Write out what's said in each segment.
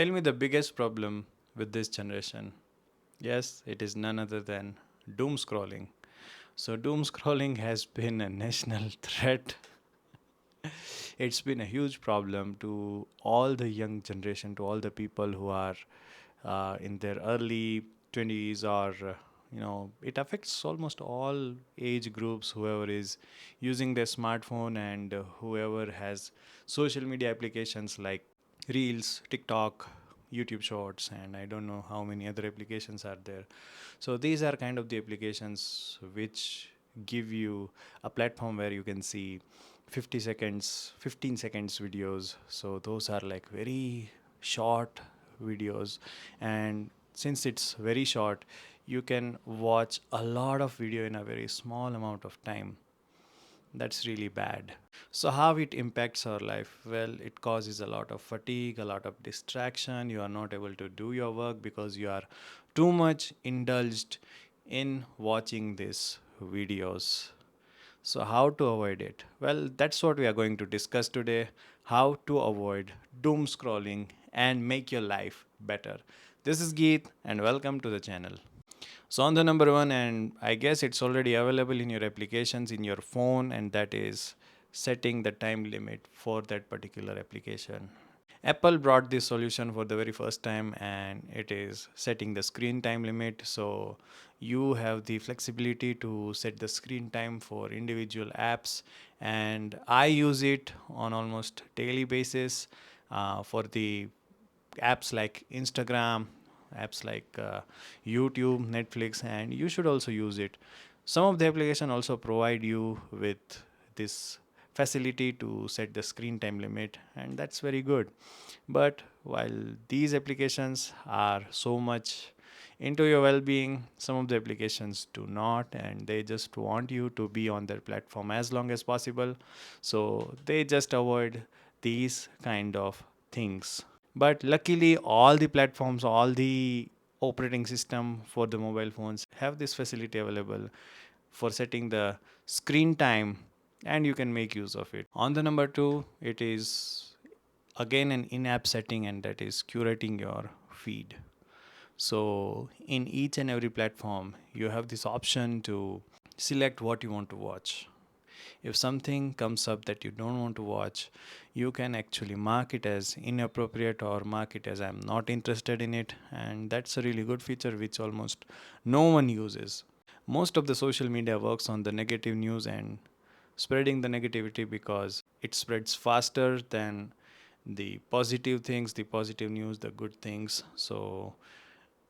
Tell me the biggest problem with this generation. Yes, it is none other than doom scrolling. So, doom scrolling has been a national threat. It's been a huge problem to all the young generation, to all the people who are in their early 20s, or it affects almost all age groups, whoever is using their smartphone, and whoever has social media applications like Reels, TikTok, YouTube Shorts, and I don't know how many other applications are there. So these are kind of the applications which give you a platform where you can see 50 seconds, 15 seconds videos. So those are like very short videos, and since it's very short, you can watch a lot of video in a very small amount of time. That's really bad. So, how it impacts our life? Well, it causes a lot of fatigue, a lot of distraction. You are not able to do your work because you are too much indulged in watching these videos. So, how to avoid it? Well, that's what we are going to discuss today, how to avoid doom scrolling and make your life better. This is Geet, and welcome to the channel. So on the number one, and I guess it's already available in your applications in your phone, and that is setting the time limit for that particular application. Apple brought this solution for the very first time, and it is setting the screen time limit. So you have the flexibility to set the screen time for individual apps, and I use it on almost daily basis for the apps like Instagram, apps like YouTube, Netflix, and you should also use it. Some of the application also provide you with this facility to set the screen time limit, and that's very good. But while these applications are so much into your well-being, some of the applications do not, and they just want you to be on their platform as long as possible, so they just avoid these kind of things. But luckily, all the platforms, all the operating system for the mobile phones have this facility available for setting the screen time, and you can make use of it. On the number two, it is again an in-app setting, and that is curating your feed. So in each and every platform, you have this option to select what you want to watch. If something comes up that you don't want to watch, you can actually mark it as inappropriate or mark it as I'm not interested in it, and that's a really good feature which almost no one uses. Most of the social media works on the negative news and spreading the negativity because it spreads faster than the positive things, the positive news, the good things. So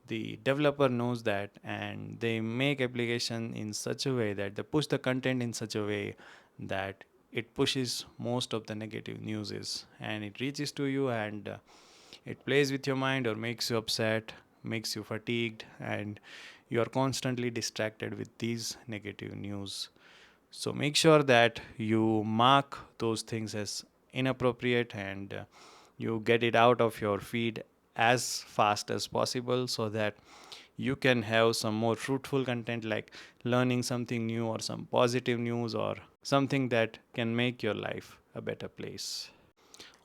the developer knows that, and they make application in such a way that they push the content in such a way that it pushes most of the negative news and it reaches to you, and it plays with your mind or makes you upset, makes you fatigued, and you are constantly distracted with these negative news. So make sure that you mark those things as inappropriate, and you get it out of your feed as fast as possible so that you can have some more fruitful content like learning something new or some positive news or something that can make your life a better place.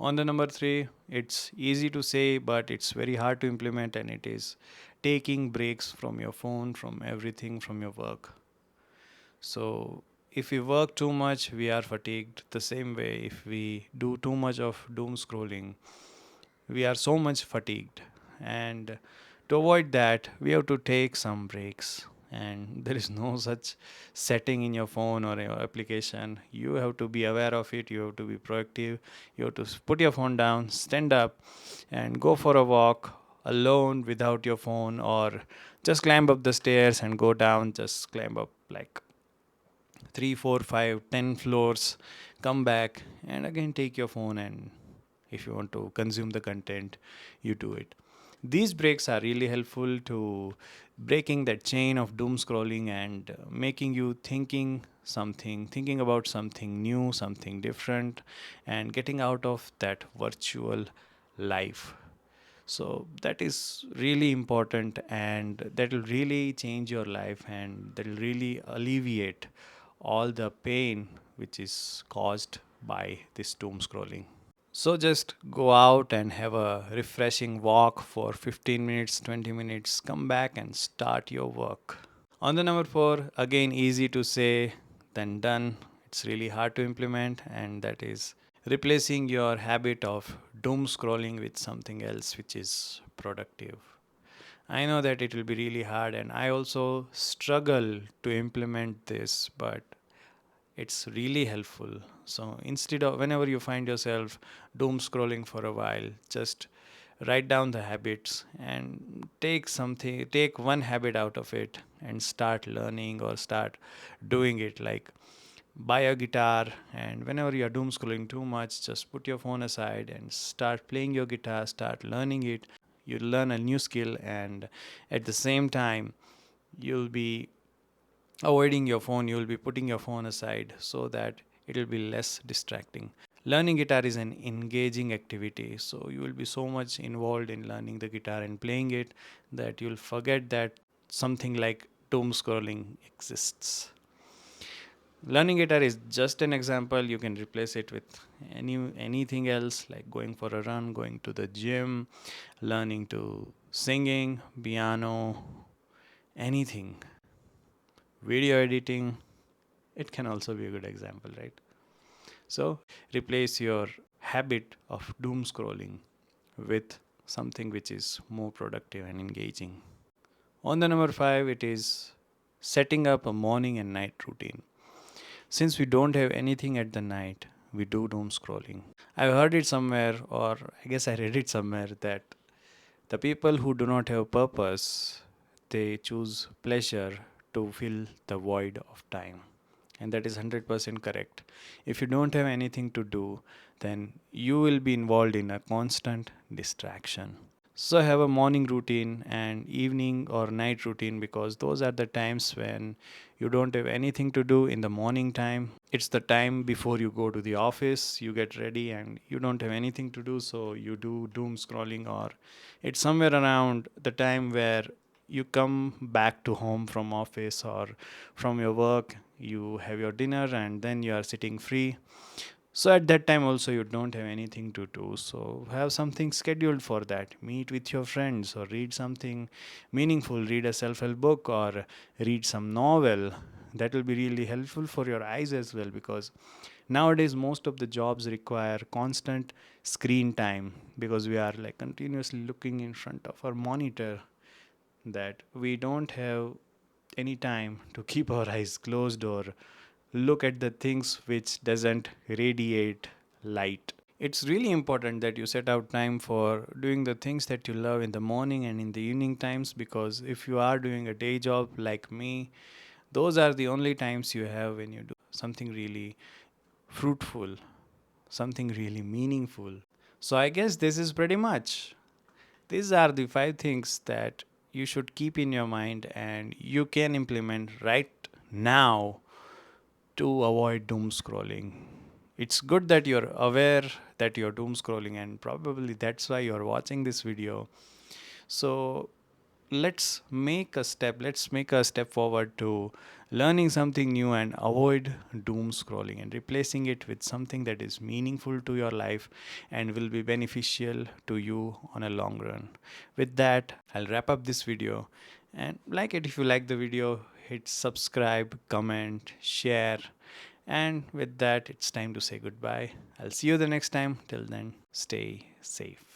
On the number three, it's easy to say, but it's very hard to implement, and it is taking breaks from your phone, from everything, from your work. So, if we work too much, we are fatigued. The same way, if we do too much of doom scrolling, we are so much fatigued. And to avoid that, we have to take some breaks. And there is no such setting in your phone or your application. You have to be aware of it. You have to be proactive. You have to put your phone down, stand up, and go for a walk alone without your phone, or just climb up the stairs and go down. Just climb up like 3, 4, 5, 10 floors, come back, and again take your phone, and if you want to consume the content, you do it. These breaks are really helpful to breaking that chain of doom scrolling and making you thinking about something new, something different, and getting out of that virtual life. So that is really important, and that will really change your life, and that will really alleviate all the pain which is caused by this doom scrolling. So just go out and have a refreshing walk for 15 minutes, 20 minutes, come back and start your work. On the number 4, again easy to say than done. It's really hard to implement, and that is replacing your habit of doom scrolling with something else which is productive. I know that it will be really hard, and I also struggle to implement this, but it's really helpful. So instead of whenever you find yourself doom scrolling for a while, just write down the habits and take one habit out of it and start learning or start doing it. Like buy a guitar, and whenever you are doom scrolling too much, just put your phone aside and start playing your guitar, start learning it. You'll learn a new skill, and at the same time you'll be avoiding your phone, you'll be putting your phone aside so that it will be less distracting. Learning guitar is an engaging activity, so you will be so much involved in learning the guitar and playing it that you'll forget that something like doom scrolling exists. Learning guitar is just an example. You can replace it with anything else, like going for a run, going to the gym, learning to singing, piano, anything. Video editing, it can also be a good example, right? So replace your habit of doom scrolling with something which is more productive and engaging. On the number 5, it is setting up a morning and night routine. Since we don't have anything at the night, we do doom scrolling. I've heard it somewhere, or I guess I read it somewhere, that the people who do not have purpose, they choose pleasure to fill the void of time. And that is 100% correct. If you don't have anything to do, then you will be involved in a constant distraction. So have a morning routine and evening or night routine, because those are the times when you don't have anything to do. In the morning time, it's the time before you go to the office, you get ready and you don't have anything to do, so you do doom scrolling. Or it's somewhere around the time where you come back to home from office or from your work, you have your dinner and then you are sitting free. So at that time also you don't have anything to do, so have something scheduled for that. Meet with your friends or read something meaningful, read a self-help book or read some novel. That will be really helpful for your eyes as well, because nowadays most of the jobs require constant screen time, because we are like continuously looking in front of our monitor, that we don't have any time to keep our eyes closed or look at the things which doesn't radiate light. It's really important that you set out time for doing the things that you love in the morning and in the evening times, because if you are doing a day job like me, those are the only times you have when you do something really fruitful, something really meaningful. So I guess this is pretty much. These are the 5 things that you should keep in your mind and you can implement right now to avoid doom scrolling. It's good that you're aware that you're doom scrolling, and probably that's why you're watching this video. So let's make a step forward to learning something new and avoid doom scrolling and replacing it with something that is meaningful to your life and will be beneficial to you on a long run. With that, I'll wrap up this video, and like it if you like the video, hit subscribe, comment, share, and with that, it's time to say goodbye. I'll see you the next time. Till then, stay safe.